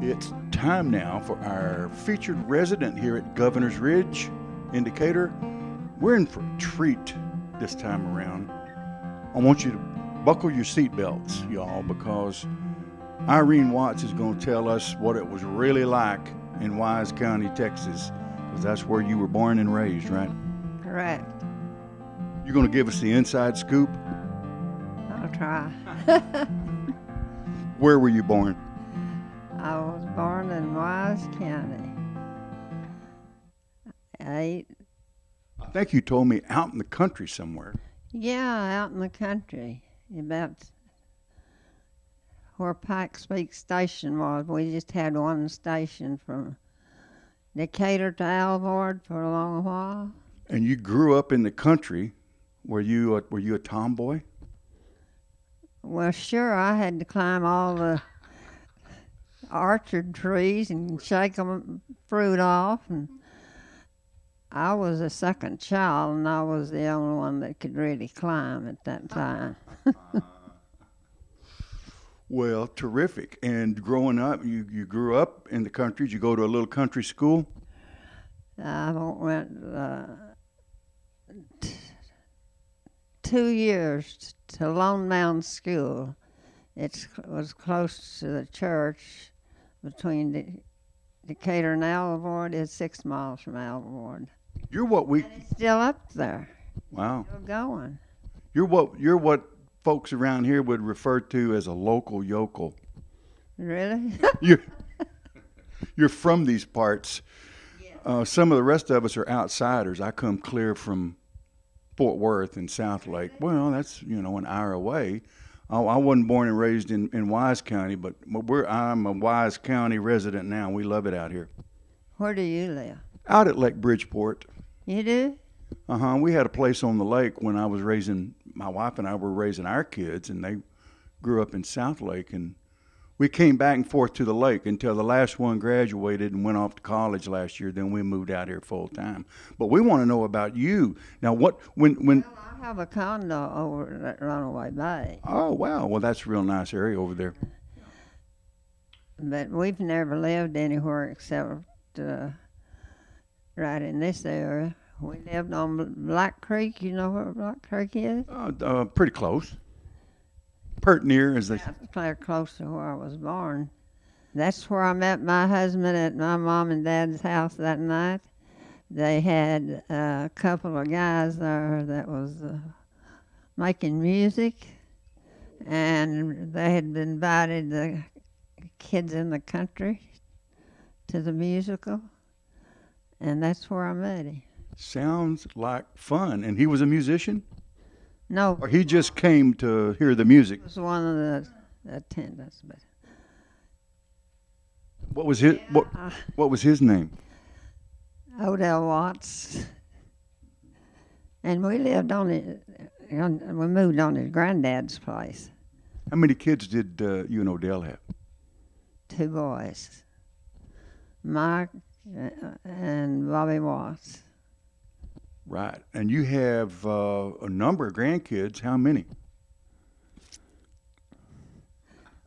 It's time now for our featured resident here at Governor's Ridge in Decatur. We're in for a treat this time around. I want you to buckle your seatbelts, y'all, because Irene Watts is going to tell us what it was really like in Wise County, Texas, because that's where you were born and raised, right? Correct. You're going to give us the inside scoop? I'll try. Where were you born? I was born in Wise County. I think you told me out in the country somewhere. Yeah, out in the country, about where Pikes Peak Station was. We just had one station from Decatur to Alvord for a long while. And you grew up in the country. Were you a tomboy? Well, sure, I had to climb all the orchard trees and shake them fruit off, and I was a second child, and I was the only one that could really climb at that time. Well, terrific. And growing up, you grew up in the country. Did you go to a little country school? I went 2 years to Lone Mountain School. It was close to the church between Decatur and Alvord. It's 6 miles from Alvord. You're what we... And it's still up there. Wow. Still going. You're what folks around here would refer to as a local yokel. Really? You're from these parts. Yeah. Some of the rest of us are outsiders. I come clear from Fort Worth and South Lake. Well, that's, an hour away. I wasn't born and raised in Wise County, but I'm a Wise County resident now. We love it out here. Where do you live? Out at Lake Bridgeport. You do? Uh-huh. We had a place on the lake when my wife and I were raising our kids, and they grew up in South Lake, and we came back and forth to the lake until the last one graduated and went off to college last year. Then we moved out here full time. But we want to know about you. Now, when Well, I have a condo over at Runaway Bay. Oh, wow. Well, that's a real nice area over there. But we've never lived anywhere except right in this area. We lived on Black Creek. You know where Black Creek is? Pretty close. Pert near, as they say. Pretty close to where I was born. That's where I met my husband at my mom and dad's house that night. They had a couple of guys there that was making music, and they had invited the kids in the country to the musical, and that's where I met him. Sounds like fun. And he was a musician? No. Or he just came to hear the music? He was one of the attendants. But what was his name? Odell Watts. And we lived we moved on his granddad's place. How many kids did you and Odell have? 2 boys, Mike and Bobby Watts. Right. And you have a number of grandkids. How many?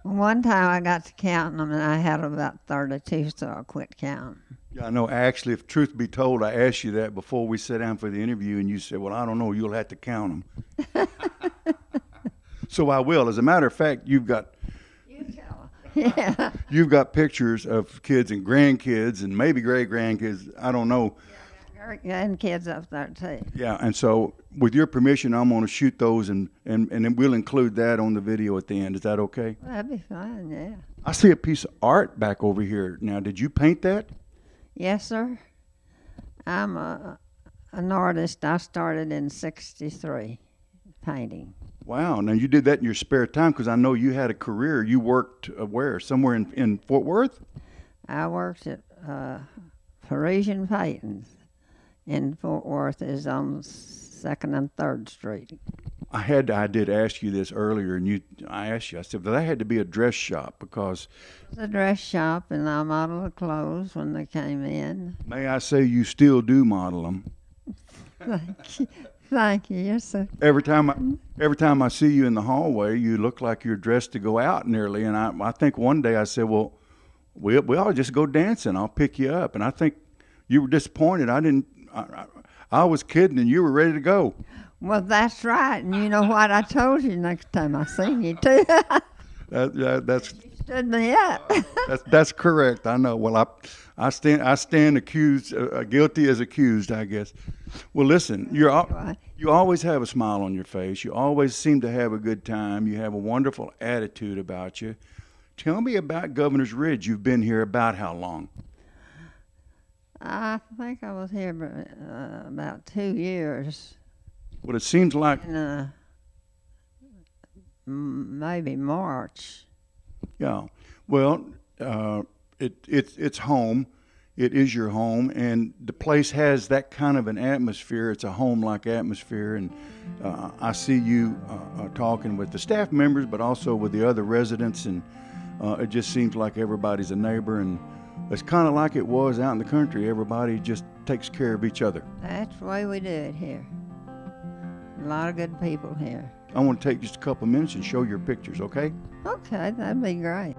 One time I got to counting them, and I had about 32, so I quit counting. Yeah, I know. Actually, if truth be told, I asked you that before we sat down for the interview, and you said, well, I don't know. You'll have to count them. So I will. As a matter of fact, you've got... You tell them. Yeah. You've got pictures of kids and grandkids and maybe great-grandkids. I don't know. And kids up there too. Yeah, and so with your permission, I'm going to shoot those, and then we'll include that on the video at the end. Is that okay? That'd be fine, yeah. I see a piece of art back over here. Now, did you paint that? Yes, sir. I'm an artist. I started in '63 painting. Wow. Now, you did that in your spare time, because I know you had a career. You worked where? Somewhere in Fort Worth? I worked at Parisian Paintings in Fort Worth. Is on 2nd and 3rd Street. I did ask you this earlier, and I asked you, I said, well, that had to be a dress shop, because... It was a dress shop, and I modeled the clothes when they came in. May I say you still do model them? Thank you. Thank you. Yes, sir. Every time I see you in the hallway, you look like you're dressed to go out nearly, and I think one day I said, well, We all just go dancing. I'll pick you up. And I think you were disappointed. I was kidding, and you were ready to go. Well, that's right. And you know what? I told you next time I seen you, too. That's You stood me up. that's correct. I know. Well, I stand accused, guilty as accused, I guess. Well, listen, you always have a smile on your face. You always seem to have a good time. You have a wonderful attitude about you. Tell me about Governor's Ridge. You've been here about how long? I think I was here about 2 years. Well, it seems like In maybe March. yeah. Well, it's home. It is your home, and the place has that kind of an atmosphere. It's a home-like atmosphere, and I see you talking with the staff members, but also with the other residents, and it just seems like everybody's a neighbor, and it's kind of like it was out in the country. Everybody just takes care of each other. That's the way we do it here. A lot of good people here. I want to take just a couple of minutes and show your pictures, okay? Okay, that'd be great.